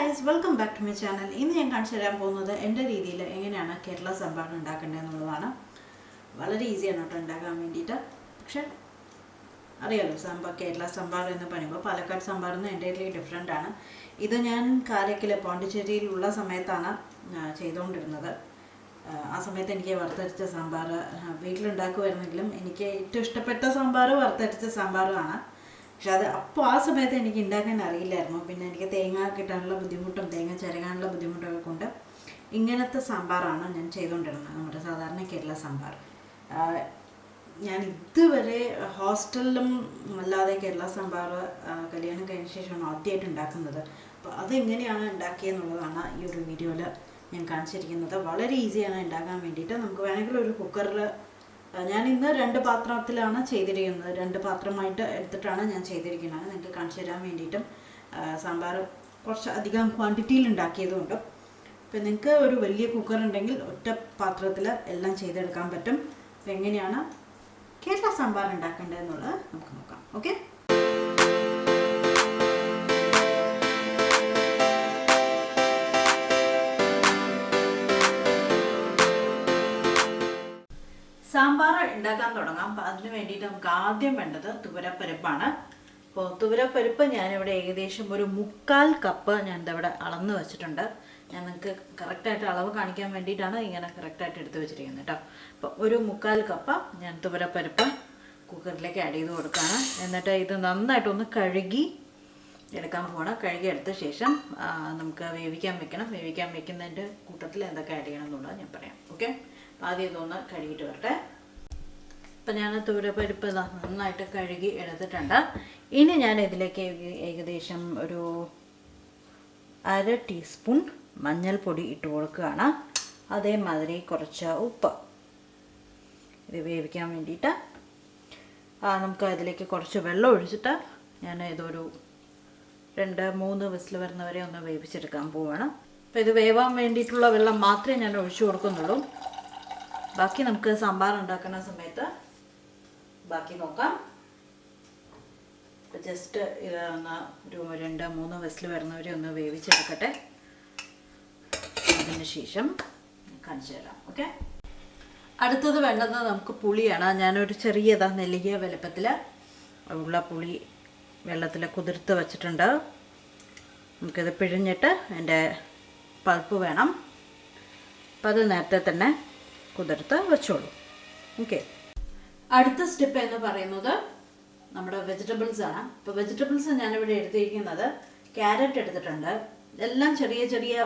guys, welcome back to my channel. ഇന്ന് ഞാൻ കാണിച്ചു തരാൻ പോകുന്നത് എൻ്റെ രീതിയിൽ എങ്ങനെയാണ് കേരള സാമ്പാർ ഉണ്ടാക്കേണ്ടത് എന്നുള്ളതാണ്. വളരെ ഈസിയാണ് കേട്ടോ ഉണ്ടാക്കാൻ വേണ്ടിയിട്ട്. പക്ഷേ അറിയാലോ സാമ്പാർ കേരള സാമ്പാർ എന്ന് പറയുമ്പോൾ പാലക്കാട് സാമ്പാറിൽ നിന്ന് എൻ്റയർലി ഡിഫറെൻ്റ് ആണ്. ഇത് ഞാൻ കാരക്കൽ പോണ്ടിച്ചേരിയിലുള്ള സമയത്താണ് ചെയ്തുകൊണ്ടിരുന്നത്. ആ സമയത്ത് എനിക്ക് വറുത്തരച്ച സാമ്പാർ വീട്ടിലുണ്ടാക്കുമായിരുന്നെങ്കിലും എനിക്ക് ഏറ്റവും ഇഷ്ടപ്പെട്ട സാമ്പാർ വറുത്തരച്ച സാമ്പാറുമാണ്. പക്ഷെ അത് അപ്പോൾ ആ സമയത്ത് എനിക്ക് ഉണ്ടാക്കാൻ അറിയില്ലായിരുന്നു. പിന്നെ എനിക്ക് തേങ്ങ കിട്ടാനുള്ള ബുദ്ധിമുട്ടും തേങ്ങ ചിരകാനുള്ള ബുദ്ധിമുട്ടൊക്കെ കൊണ്ട് ഇങ്ങനത്തെ സാമ്പാറാണ് ഞാൻ ചെയ്തുകൊണ്ടിരുന്നത്, നമ്മുടെ സാധാരണ കേരള സാമ്പാർ. ഞാൻ ഇതുവരെ ഹോസ്റ്റലിലും അല്ലാതെ കേരള സാമ്പാർ കല്യാണം കഴിഞ്ഞ ശേഷമാണ് ആദ്യമായിട്ട് ഉണ്ടാക്കുന്നത്. അപ്പോൾ അതെങ്ങനെയാണ് ഉണ്ടാക്കിയെന്നുള്ളതാണ് ഈ ഒരു വീഡിയോയിൽ ഞാൻ കാണിച്ചിരിക്കുന്നത്. വളരെ ഈസിയാണ് ഉണ്ടാക്കാൻ വേണ്ടിയിട്ട്. നമുക്ക് വേണമെങ്കിൽ ഒരു കുക്കറിൽ, ഞാൻ ഇന്ന് 2 പാത്രത്തിലാണ് ചെയ്തിരിക്കുന്നത്. 2 പാത്രമായിട്ട് എടുത്തിട്ടാണ് ഞാൻ ചെയ്തിരിക്കുന്നത്. നിങ്ങൾക്ക് കാണിച്ചു തരാൻ വേണ്ടിയിട്ടും സാമ്പാർ കുറച്ച് അധികം ക്വാണ്ടിറ്റിയിൽ ഉണ്ടാക്കിയതുകൊണ്ടും. അപ്പോൾ നിങ്ങൾക്ക് ഒരു വലിയ കുക്കർ ഉണ്ടെങ്കിൽ ഒറ്റ പാത്രത്തിൽ എല്ലാം ചെയ്തെടുക്കാൻ പറ്റും. അപ്പോൾ എങ്ങനെയാണ് കേരള സാമ്പാർ ഉണ്ടാക്കേണ്ടതെന്നുള്ളത് നമുക്ക് നോക്കാം. ഓക്കെ, സാമ്പാർ ഉണ്ടാക്കാൻ തുടങ്ങാം. അപ്പം അതിന് വേണ്ടിയിട്ട് നമുക്ക് ആദ്യം വേണ്ടത് തുവരപ്പരിപ്പാണ്. അപ്പോൾ തുവരപ്പരിപ്പ് ഞാനിവിടെ ഏകദേശം ഒരു 1/4 കപ്പ് ഞാൻ ഇതവിടെ അളന്ന് വെച്ചിട്ടുണ്ട്. ഞാൻ നിങ്ങൾക്ക് കറക്റ്റായിട്ട് അളവ് കാണിക്കാൻ വേണ്ടിയിട്ടാണ് ഇങ്ങനെ കറക്റ്റായിട്ട് എടുത്ത് വെച്ചിരിക്കുന്നത് കേട്ടോ. അപ്പോൾ ഒരു 1/4 കപ്പ് ഞാൻ തുവരപ്പരിപ്പ് കുക്കറിലേക്ക് ആഡ് ചെയ്ത് കൊടുക്കുകയാണ്. എന്നിട്ട് ഇത് നന്നായിട്ടൊന്ന് കഴുകി എടുക്കാൻ പോകണം. കഴുകി എടുത്ത ശേഷം നമുക്ക് വേവിക്കാൻ വെക്കണം. വേവിക്കാൻ വെക്കുന്നതിൻ്റെ കൂട്ടത്തിൽ എന്തൊക്കെ ആഡ് ചെയ്യണം എന്നുള്ളത് ഞാൻ പറയാം. ഓക്കെ, ആദ്യം ഇതൊന്ന് കഴുകിയിട്ട് വരട്ടെ. അപ്പം ഞാൻ തുവരപ്പരിപ്പ് നന്നായിട്ട് കഴുകി എടുത്തിട്ടുണ്ട്. ഇനി ഞാൻ ഇതിലേക്ക് ഏകദേശം ഒരു 1/2 ടീസ്പൂൺ മഞ്ഞൾപ്പൊടി ഇട്ട് കൊടുക്കുകയാണ്. അതേമാതിരി കുറച്ച് ഉപ്പ്. ഇത് വേവിക്കാൻ വേണ്ടിയിട്ട് നമുക്ക് അതിലേക്ക് കുറച്ച് വെള്ളം ഒഴിച്ചിട്ട് ഞാൻ ഇതൊരു 2-3 വിസിൽ വരുന്നവരെ ഒന്ന് വേവിച്ചെടുക്കാൻ പോവുകയാണ്. അപ്പോൾ ഇത് വേവാൻ വേണ്ടിയിട്ടുള്ള വെള്ളം മാത്രമേ ഞാൻ ഒഴിച്ചു കൊടുക്കുന്നുള്ളൂ. ബാക്കി നമുക്ക് സാമ്പാർ ഉണ്ടാക്കുന്ന സമയത്ത് ബാക്കി നോക്കാം. ജസ്റ്റ് ഇത് ഒന്ന് ഒരു 2-3 വിസിൽ വരുന്നവരെ ഒന്ന് വേവിച്ചെടുക്കട്ടെ. അതിന് ശേഷം കാണിച്ചു തരാം. ഓക്കെ, അടുത്തത് വേണ്ടത് നമുക്ക് പുളിയാണ്. ഞാനൊരു ചെറിയ നെല്ലിക്ക വലുപ്പത്തിൽ ഉള്ള പുളി വെള്ളത്തിൽ കുതിർത്ത് വച്ചിട്ടുണ്ട്. നമുക്കിത് പിഴിഞ്ഞിട്ട് അതിൻ്റെ പൾപ്പ് വേണം. അപ്പം അത് നേരത്തെ തന്നെ കുതിർത്ത് വെച്ചോളൂ. ഓക്കെ, അടുത്ത സ്റ്റെപ്പ് എന്ന് പറയുന്നത് നമ്മുടെ വെജിറ്റബിൾസ് ആണ്. ഇപ്പോൾ വെജിറ്റബിൾസ് ഞാനിവിടെ എടുത്തിരിക്കുന്നത് ക്യാരറ്റ് എടുത്തിട്ടുണ്ട്. എല്ലാം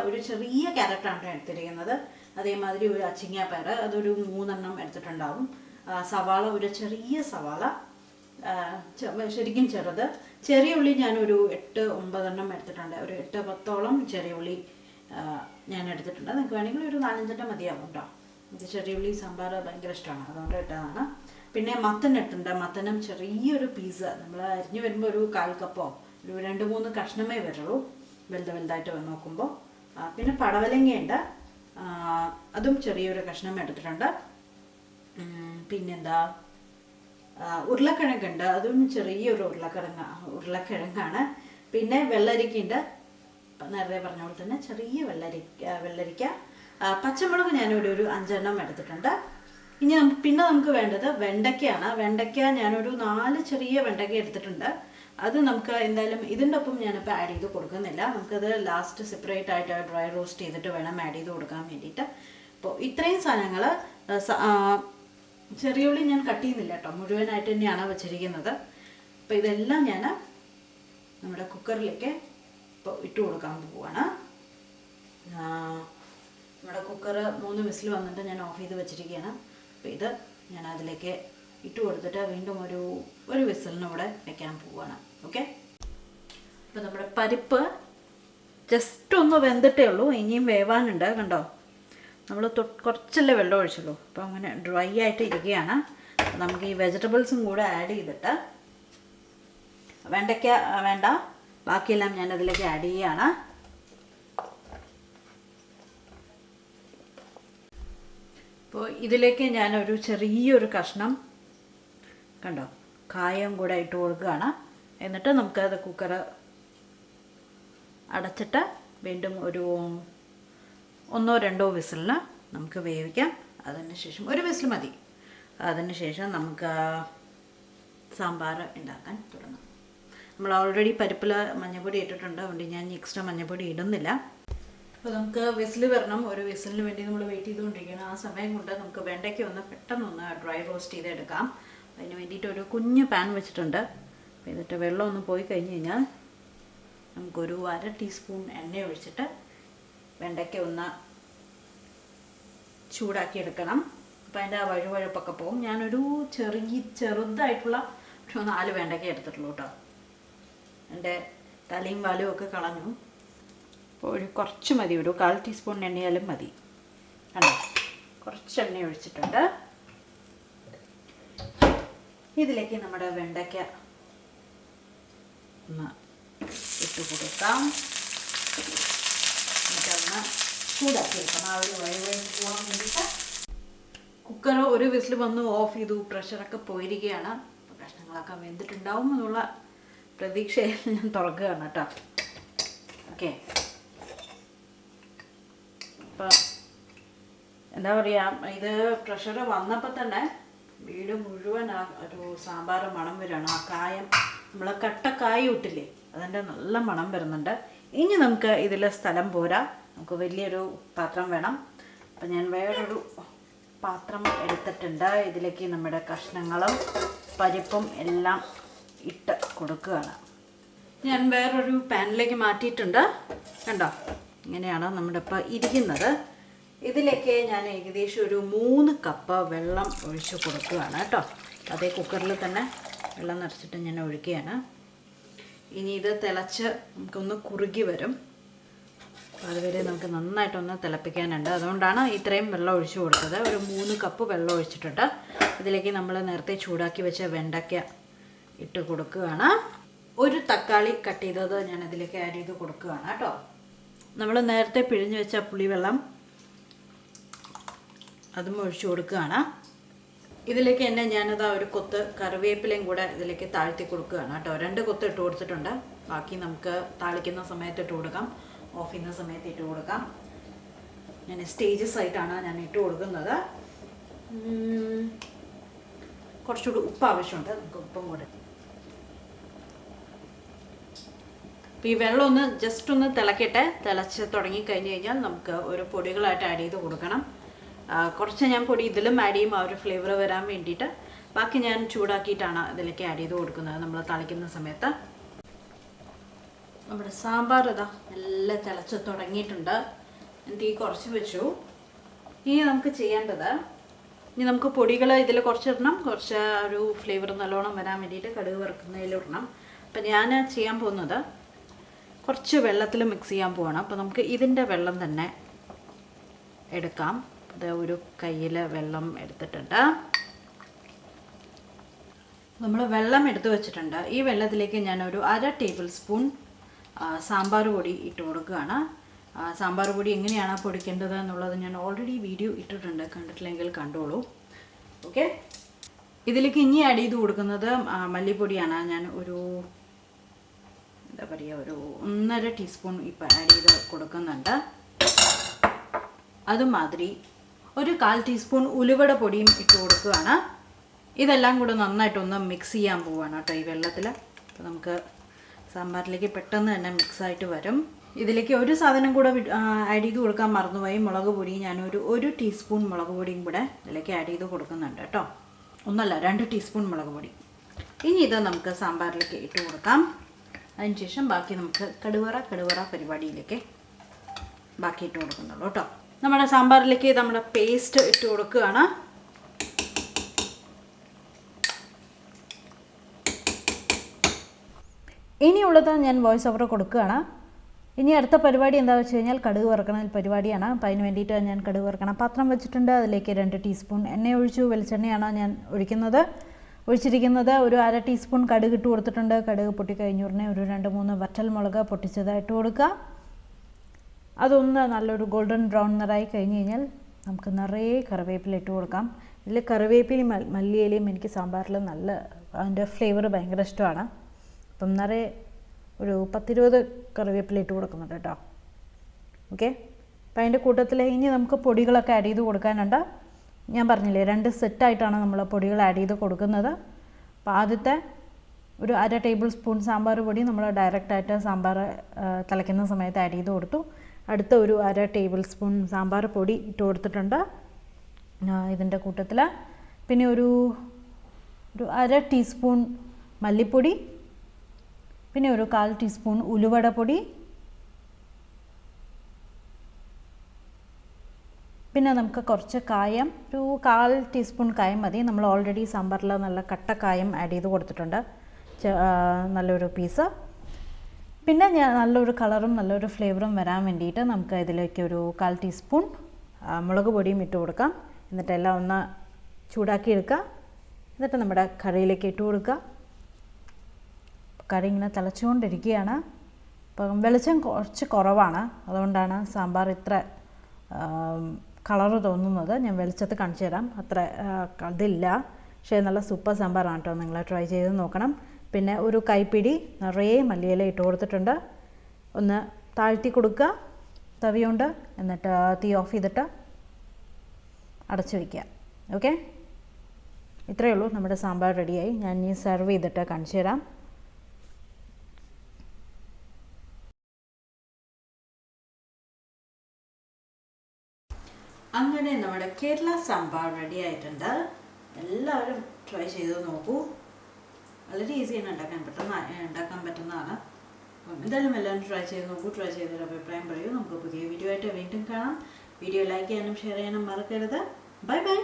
ഒരു ചെറിയ ക്യാരറ്റാണ് എടുത്തിരിക്കുന്നത്. അതേമാതിരി ഒരു അച്ചിങ്ങാപ്പയർ, അതൊരു 3 എണ്ണം എടുത്തിട്ടുണ്ടാവും. സവാള, ഒരു ചെറിയ സവാള, ശരിക്കും ചെറുത്. ചെറിയ ഉള്ളി ഞാനൊരു 8-9 എണ്ണം എടുത്തിട്ടുണ്ട്. ഒരു 8-10ഓളം ചെറിയ ഉള്ളി ഞാൻ എടുത്തിട്ടുണ്ട്. നിങ്ങൾക്ക് വേണമെങ്കിൽ ഒരു 4-5 മതിയാവും കേട്ടോ. എനിക്ക് ചെറിയ ഉള്ളി സാമ്പാർ ഭയങ്കര ഇഷ്ടമാണ്, അതുകൊണ്ട് ഇട്ടതാണ്. പിന്നെ മത്തൻ ഇട്ടിട്ടുണ്ട്. മത്തനും ചെറിയൊരു പീസ്, നമ്മൾ അരിഞ്ഞു വരുമ്പോൾ ഒരു 1/4 കപ്പോ ഒരു 2-3 കഷ്ണമേ വരുള്ളൂ വലുതായിട്ട് നോക്കുമ്പോൾ. പിന്നെ പടവലങ്ങയുണ്ട്, അതും ചെറിയൊരു കഷ്ണം എടുത്തിട്ടുണ്ട്. പിന്നെന്താ, ഉരുളക്കിഴങ്ങുണ്ട്, അതും ചെറിയൊരു ഉരുളക്കിഴങ്ങാണ്. പിന്നെ വെള്ളരിക്കയുണ്ട്, നേരത്തെ പറഞ്ഞ പോലെ തന്നെ ചെറിയ വെള്ളരിക്ക. പച്ചമുളക് ഞാനിവിടെ ഒരു 5 എണ്ണം എടുത്തിട്ടുണ്ട്. ഇനി പിന്നെ നമുക്ക് വേണ്ടത് വെണ്ടയ്ക്കയാണ്. വെണ്ടയ്ക്ക ഞാനൊരു 4 ചെറിയ വെണ്ടയ്ക്ക എടുത്തിട്ടുണ്ട്. അത് നമുക്ക് എന്തായാലും ഇതിൻ്റെ ഒപ്പം ഞാനിപ്പോൾ ആഡ് ചെയ്ത് കൊടുക്കുന്നില്ല. നമുക്കത് ലാസ്റ്റ് സെപ്പറേറ്റ് ആയിട്ട് ഡ്രൈ റോസ്റ്റ് ചെയ്തിട്ട് വേണം ആഡ് ചെയ്ത് കൊടുക്കാൻ വേണ്ടിയിട്ട്. അപ്പോൾ ഇത്രയും സാധനങ്ങൾ, ചെറിയ ഉള്ളി ഞാൻ കട്ട് ചെയ്യുന്നില്ല കേട്ടോ, മുഴുവനായിട്ട് തന്നെയാണ് വെച്ചിരിക്കുന്നത്. അപ്പോൾ ഇതെല്ലാം ഞാൻ നമ്മുടെ കുക്കറിലേക്ക് ഇപ്പോൾ ഇട്ട് കൊടുക്കാൻ പോവുകയാണ്. നമ്മുടെ കുക്കർ 3 വിസിൽ വന്നിട്ട് ഞാൻ ഓഫ് ചെയ്ത് വെച്ചിരിക്കുകയാണ്. അപ്പോൾ ഇത് ഞാൻ അതിലേക്ക് ഇട്ട് കൊടുത്തിട്ട് വീണ്ടും ഒരു വിസിലിനൂടെ വെക്കാൻ പോവുകയാണ്. ഓക്കെ, അപ്പോൾ നമ്മുടെ പരിപ്പ് ജസ്റ്റ് ഒന്ന് വെന്തിട്ടേ ഉള്ളൂ, ഇനിയും വേവാനുണ്ട്. കണ്ടോ, നമ്മൾ കുറച്ചല്ലേ വെള്ളം ഒഴിച്ചുള്ളൂ. അപ്പോൾ അങ്ങനെ ഡ്രൈ ആയിട്ട് ഇരിക്കുകയാണ്. നമുക്ക് ഈ വെജിറ്റബിൾസും കൂടെ ആഡ് ചെയ്തിട്ട്, വെണ്ടയ്ക്ക വേണ്ട, ബാക്കിയെല്ലാം ഞാൻ അതിലേക്ക് ആഡ് ചെയ്യുകയാണ്. അപ്പോൾ ഇതിലേക്ക് ഞാനൊരു ചെറിയൊരു കഷ്ണം കണ്ടോ കായം കൂടെ ഇട്ട് കൊടുക്കുകയാണ്. എന്നിട്ട് നമുക്കത് കുക്കർ അടച്ചിട്ട് വീണ്ടും ഒരു 1-2 വിസിലിന് നമുക്ക് വേവിക്കാം. അതിനുശേഷം ഒരു വിസിൽ മതി. അതിനുശേഷം നമുക്ക് സാമ്പാർ ഉണ്ടാക്കാൻ തുടങ്ങാം. നമ്മൾ ഓൾറെഡി പരിപ്പിൽ മഞ്ഞൾപ്പൊടി ഇട്ടിട്ടുണ്ട്, അതുകൊണ്ട് ഞാൻ എക്സ്ട്രാ മഞ്ഞൾപ്പൊടി ഇടുന്നില്ല. അപ്പോൾ നമുക്ക് വിസിൽ വരണം. ഒരു വിസിലിന് വേണ്ടി നമ്മൾ വെയിറ്റ് ചെയ്തുകൊണ്ടിരിക്കണം. ആ സമയം കൊണ്ട് നമുക്ക് വെണ്ടയ്ക്ക പെട്ടെന്നൊന്ന് ഡ്രൈ റോസ്റ്റ് ചെയ്തെടുക്കാം. അതിന് വേണ്ടിയിട്ട് ഒരു കുഞ്ഞ് പാൻ വെച്ചിട്ടുണ്ട്. അപ്പോൾ എന്നിട്ട് വെള്ളം ഒന്ന് പോയി കഴിഞ്ഞ് കഴിഞ്ഞാൽ നമുക്കൊരു 1/2 ടീസ്പൂൺ എണ്ണ ഒഴിച്ചിട്ട് വെണ്ടയ്ക്ക ഒന്ന് ചൂടാക്കി എടുക്കണം. അപ്പോൾ അതിൻ്റെ ആ വഴുവഴുപ്പൊക്കെ പോകും. ഞാനൊരു ചെറുതായിട്ടുള്ള 4 വെണ്ടയ്ക്ക എടുത്തിട്ടുള്ളൂ കേട്ടോ. എൻ്റെ തലയും വാലും ഒക്കെ കളഞ്ഞു. അപ്പോൾ കുറച്ച് മതി, ഒരു 1/4 ടീസ്പൂൺ എണ്ണയാലും മതി. കണ്ടോ, കുറച്ച് എണ്ണ ഒഴിച്ചിട്ടുണ്ട്. ഇതിലേക്ക് നമ്മുടെ വെണ്ടയ്ക്ക ഒന്ന് ഇട്ട് കൊടുക്കാം. എന്നിട്ടൊന്ന് ചൂടാക്കി എടുക്കണം. ആ ഒരു വഴുവഴുപ്പ് പോകാൻ വേണ്ടിയിട്ട് കുക്കർ ഒരു വിസിൽ വന്ന് ഓഫ് ചെയ്തു. പ്രഷറൊക്കെ പോയിരിക്കുകയാണ്. അപ്പോൾ കഷ്ണങ്ങളൊക്കെ വെന്തിട്ടുണ്ടാവും എന്നുള്ള പ്രതീക്ഷയിൽ ഞാൻ തുറക്കുകയാണ് കേട്ടോ. ഓക്കെ, അപ്പോൾ എന്താ പറയുക, ഇത് പ്രഷർ വന്നപ്പോൾ തന്നെ വീട് മുഴുവൻ ആ ഒരു സാമ്പാർ മണം വരികയാണ്. ആ കായം, നമ്മൾ കട്ടക്കായ ഇട്ടില്ലേ, അതിൻ്റെ നല്ല മണം വരുന്നുണ്ട്. ഇനി നമുക്ക് ഇതിൽ സ്ഥലം പോരാ, നമുക്ക് വലിയൊരു പാത്രം വേണം. അപ്പം ഞാൻ വേറൊരു പാത്രം എടുത്തിട്ടുണ്ട്. ഇതിലേക്ക് നമ്മുടെ കഷ്ണങ്ങളും പരിപ്പും എല്ലാം ഇട്ട് കൊടുക്കുകയാണ്. ഞാൻ വേറൊരു പാനിലേക്ക് മാറ്റിയിട്ടുണ്ട്. കണ്ടോ, ഇങ്ങനെയാണ് നമ്മുടെ ഇപ്പോൾ ഇരിക്കുന്നത്. ഇതിലേക്ക് ഞാൻ ഏകദേശം ഒരു 3 കപ്പ് വെള്ളം ഒഴിച്ച് കൊടുക്കുകയാണ് കേട്ടോ. അതേ കുക്കറിൽ തന്നെ വെള്ളം നിറച്ചിട്ട് ഞാൻ ഒഴിക്കുകയാണ്. ഇനി ഇത് തിളച്ച് നമുക്കൊന്ന് കുറുകി വരും. അതുവരെ നമുക്ക് നന്നായിട്ടൊന്ന് തിളപ്പിക്കാനുണ്ട്. അതുകൊണ്ടാണ് ഇത്രയും വെള്ളം ഒഴിച്ചു കൊടുത്തത്. ഒരു 3 കപ്പ് വെള്ളം ഒഴിച്ചിട്ടുണ്ട്. ഇതിലേക്ക് നമ്മൾ നേരത്തെ ചൂടാക്കി വെച്ച വെണ്ടയ്ക്ക ഇട്ട് കൊടുക്കുകയാണ്. ഒരു തക്കാളി കട്ട് ചെയ്തത് ഞാൻ ഇതിലേക്ക് ആഡ് ചെയ്ത് കൊടുക്കുകയാണ് കേട്ടോ. നമ്മൾ നേരത്തെ പിഴിഞ്ഞ് വെച്ച പുളിവെള്ളം അതും ഒഴിച്ചു കൊടുക്കുകയാണ്. ഇതിലേക്ക് തന്നെ ഞാനത് ഒരു കൊത്ത് കറിവേപ്പിലയും കൂടെ ഇതിലേക്ക് താഴ്ത്തി കൊടുക്കുകയാണ് കേട്ടോ. 2 കൊത്ത് ഇട്ട് കൊടുത്തിട്ടുണ്ട്. ബാക്കി നമുക്ക് താളിക്കുന്ന സമയത്ത് ഇട്ട് കൊടുക്കാം, ഓഫ് ചെയ്യുന്ന സമയത്ത് ഇട്ട് കൊടുക്കാം. ഞാൻ സ്റ്റേജസ് ആയിട്ടാണ് ഞാൻ ഇട്ട് കൊടുക്കുന്നത്. കുറച്ചുകൂടി ഉപ്പ് ആവശ്യമുണ്ട്, നമുക്ക് ഉപ്പും കൂടെ. അപ്പോൾ ഈ വെള്ളം ഒന്ന് ജസ്റ്റ് ഒന്ന് തിളക്കട്ടെ. തിളച്ച് തുടങ്ങി കഴിഞ്ഞ് കഴിഞ്ഞാൽ നമുക്ക് ഒരു പൊടികളായിട്ട് ആഡ് ചെയ്ത് കൊടുക്കണം. കുറച്ച് ഞാൻ പൊടി ഇതിലും ആഡ് ചെയ്യും, ആ ഒരു ഫ്ലേവർ വരാൻ വേണ്ടിയിട്ട്. ബാക്കി ഞാൻ ചൂടാക്കിയിട്ടാണ് ഇതിലേക്ക് ആഡ് ചെയ്ത് കൊടുക്കുന്നത് നമ്മൾ തളിക്കുന്ന സമയത്ത്. നമ്മുടെ സാമ്പാർ ഇതാ നല്ല തിളച്ച് തുടങ്ങിയിട്ടുണ്ട്. ഞാൻ തീ കുറച്ച് വെച്ചു. ഇനി നമുക്ക് ചെയ്യേണ്ടത്, ഇനി നമുക്ക് പൊടികൾ ഇതിൽ കുറച്ചിടണം. കുറച്ച് ഒരു ഫ്ലേവർ നല്ലോണം വരാൻ വേണ്ടിയിട്ട് കടുക് വറുക്കുന്നതിലിടണം. അപ്പം ഞാൻ ചെയ്യാൻ പോകുന്നത് കുറച്ച് വെള്ളത്തിൽ മിക്സ് ചെയ്യാൻ പോവാണ്. അപ്പോൾ നമുക്ക് ഇതിൻ്റെ വെള്ളം തന്നെ എടുക്കാം. ഇത് ഒരു കയ്യിൽ വെള്ളം എടുത്തിട്ടുണ്ട്. നമ്മൾ വെള്ളം എടുത്ത് വെച്ചിട്ടുണ്ട്. ഈ വെള്ളത്തിലേക്ക് ഞാനൊരു 1/2 ടേബിൾ സ്പൂൺ സാമ്പാർ പൊടി ഇട്ട് കൊടുക്കുകയാണ്. സാമ്പാർ പൊടി എങ്ങനെയാണ് പൊടിക്കേണ്ടത് എന്നുള്ളത് ഞാൻ ഓൾറെഡി വീഡിയോ ഇട്ടിട്ടുണ്ട്, കണ്ടിട്ടില്ലെങ്കിൽ കണ്ടോളൂ. ഓക്കെ, ഇതിലേക്ക് ഇനി ആഡ് ചെയ്ത് കൊടുക്കുന്നത് മല്ലിപ്പൊടിയാണ്. ഞാൻ ഒരു എന്താ പറയുക, ഒരു 1.5 ടീസ്പൂൺ ഇപ്പം ആഡ് ചെയ്ത് കൊടുക്കുന്നുണ്ട്. അതുമാതിരി ഒരു 1/4 ടീസ്പൂൺ ഉലുവയുടെ പൊടിയും ഇട്ട് കൊടുക്കുകയാണ്. ഇതെല്ലാം കൂടെ നന്നായിട്ടൊന്ന് മിക്സ് ചെയ്യാൻ പോവുകയാണ് കേട്ടോ ഈ വെള്ളത്തിൽ. അപ്പോൾ നമുക്ക് സാമ്പാറിലേക്ക് പെട്ടെന്ന് തന്നെ മിക്സായിട്ട് വരും. ഇതിലേക്ക് ഒരു സാധനം കൂടെ ആഡ് ചെയ്ത് കൊടുക്കാൻ മറന്നുപോയി, മുളക് പൊടി. ഞാനൊരു 1 ടീസ്പൂൺ മുളക് പൊടിയും കൂടെ ഇതിലേക്ക് ആഡ് ചെയ്ത് കൊടുക്കുന്നുണ്ട് കേട്ടോ. 2 ടീസ്പൂൺ മുളക് പൊടി. ഇനി ഇത് നമുക്ക് സാമ്പാറിലേക്ക് ഇട്ട് കൊടുക്കാം. അതിനുശേഷം ബാക്കി നമുക്ക് കടുവറ പരിപാടിയിലേക്ക് ബാക്കി ഇട്ട് കൊടുക്കുന്നുള്ളൂ കേട്ടോ. നമ്മുടെ സാമ്പാറിലേക്ക് നമ്മുടെ പേസ്റ്റ് ഇട്ട് കൊടുക്കുകയാണ്. ഇനിയുള്ളത് ഞാൻ വോയിസ് ഓവർ കൊടുക്കുകയാണ്. ഇനി അടുത്ത പരിപാടി എന്താണെന്ന് വെച്ച് കഴിഞ്ഞാൽ കടുക് വറുക്കണ പരിപാടിയാണ്. അപ്പോൾ അതിന് വേണ്ടിയിട്ട് ഞാൻ കടുക് വറുക്കണ പാത്രം വെച്ചിട്ടുണ്ട്. അതിലേക്ക് 2 ടീസ്പൂൺ എണ്ണ ഒഴിച്ചു. വെളിച്ചെണ്ണയാണ് ഞാൻ ഒഴിച്ചിരിക്കുന്നത്. ഒരു 1/2 ടീസ്പൂൺ കടുക് ഇട്ട് കൊടുത്തിട്ടുണ്ട്. കടുക് പൊട്ടിക്കഴിഞ്ഞ ഉടനെ ഒരു 2-3 വറ്റൽമുളക് പൊട്ടിച്ചതായിട്ട് കൊടുക്കുക. അതൊന്ന് നല്ലൊരു ഗോൾഡൻ ബ്രൗൺ നിറായി കഴിഞ്ഞ് കഴിഞ്ഞാൽ നമുക്ക് നിറയെ കറിവേപ്പില ഇട്ട് കൊടുക്കാം. ഇതിൽ കറിവേപ്പിലയും മല്ലിയിലയും എനിക്ക് സാമ്പാറിൽ നല്ല അതിൻ്റെ ഫ്ലേവർ ഭയങ്കര ഇഷ്ടമാണ്. അപ്പം നിറയെ ഒരു 10-20 കറിവേപ്പില ഇട്ട് കൊടുക്കുന്നുണ്ട് കേട്ടോ. ഓക്കെ. അപ്പോൾ അതിൻ്റെ കൂട്ടത്തിൽ ഇനി നമുക്ക് പൊടികളൊക്കെ ആഡ് ചെയ്ത് കൊടുക്കാനുണ്ട്. ഞാൻ പറഞ്ഞില്ലേ 2 സെറ്റായിട്ടാണ് നമ്മൾ പൊടികൾ ആഡ് ചെയ്ത് കൊടുക്കുന്നത്. അപ്പോൾ ആദ്യത്തെ ഒരു 1/2 ടേബിൾ സ്പൂൺ സാമ്പാർ പൊടി നമ്മൾ ഡയറക്റ്റായിട്ട് സാമ്പാർ തിളയ്ക്കുന്ന സമയത്ത് ആഡ് ചെയ്ത് കൊടുത്തു. അടുത്ത ഒരു 1/2 ടേബിൾ സ്പൂൺ സാമ്പാർ പൊടി ഇട്ട് കൊടുത്തിട്ടുണ്ട് ഇതിൻ്റെ കൂട്ടത്തിൽ. പിന്നെ ഒരു 1/2 ടീസ്പൂൺ മല്ലിപ്പൊടി, പിന്നെ ഒരു 1/4 ടീസ്പൂൺ ഉലുവട പൊടി, പിന്നെ നമുക്ക് കുറച്ച് കായം, ഒരു 1/4 ടീസ്പൂൺ കായം മതി. നമ്മൾ ഓൾറെഡി സാമ്പാറിൽ നല്ല കട്ട കായം ആഡ് ചെയ്ത് കൊടുത്തിട്ടുണ്ട്, നല്ലൊരു പീസ്. പിന്നെ നല്ലൊരു കളറും നല്ലൊരു ഫ്ലേവറും വരാൻ വേണ്ടിയിട്ട് നമുക്ക് ഇതിലേക്ക് ഒരു 1/4 ടീസ്പൂൺ മുളക് പൊടിയും ഇട്ട് കൊടുക്കാം. എന്നിട്ടെല്ലാം ഒന്ന് ചൂടാക്കി എടുക്കുക. എന്നിട്ട് നമ്മുടെ കറിയിലേക്ക് ഇട്ട് കൊടുക്കുക. കറി ഇങ്ങനെ തിളച്ചുകൊണ്ടിരിക്കുകയാണ്. അപ്പം വെളിച്ചം കുറച്ച് കുറവാണ്, അതുകൊണ്ടാണ് സാമ്പാർ ഇത്ര കളറ് തോന്നുന്നത്. ഞാൻ വെളിച്ചത്ത് കാണിച്ചു തരാം. അത്ര അതില്ല, പക്ഷേ നല്ല സൂപ്പർ സാമ്പാറാണ് കേട്ടോ. നിങ്ങൾ ട്രൈ ചെയ്ത് നോക്കണം. പിന്നെ ഒരു കൈപ്പിടി നിറയെ മല്ലിയില ഇട്ട് കൊടുത്തിട്ടുണ്ട്. ഒന്ന് താഴ്ത്തി കൊടുക്കുക തവി കൊണ്ട്. എന്നിട്ട് തീ ഓഫ് ചെയ്തിട്ട് അടച്ചു വയ്ക്കുക. ഓക്കെ, ഇത്രയേ ഉള്ളൂ. നമ്മുടെ സാമ്പാർ റെഡിയായി. ഞാൻ ഇനി സെർവ് ചെയ്തിട്ട് കാണിച്ചു തരാം. അങ്ങനെ നമ്മുടെ കേരള സാമ്പാർ റെഡി ആയിട്ടുണ്ട്. എല്ലാവരും ട്രൈ ചെയ്ത് നോക്കൂ. വളരെ ഈസിയാണ് ഉണ്ടാക്കാൻ പറ്റുന്നതാണ്. അപ്പം എന്തായാലും എല്ലാവരും ട്രൈ ചെയ്ത് നോക്കൂ. ട്രൈ ചെയ്തൊരു അഭിപ്രായം പറയൂ. നമുക്ക് പുതിയ വീഡിയോ ആയിട്ട് വീണ്ടും കാണാം. വീഡിയോ ലൈക്ക് ചെയ്യാനും ഷെയർ ചെയ്യാനും മറക്കരുത്. Bye bye.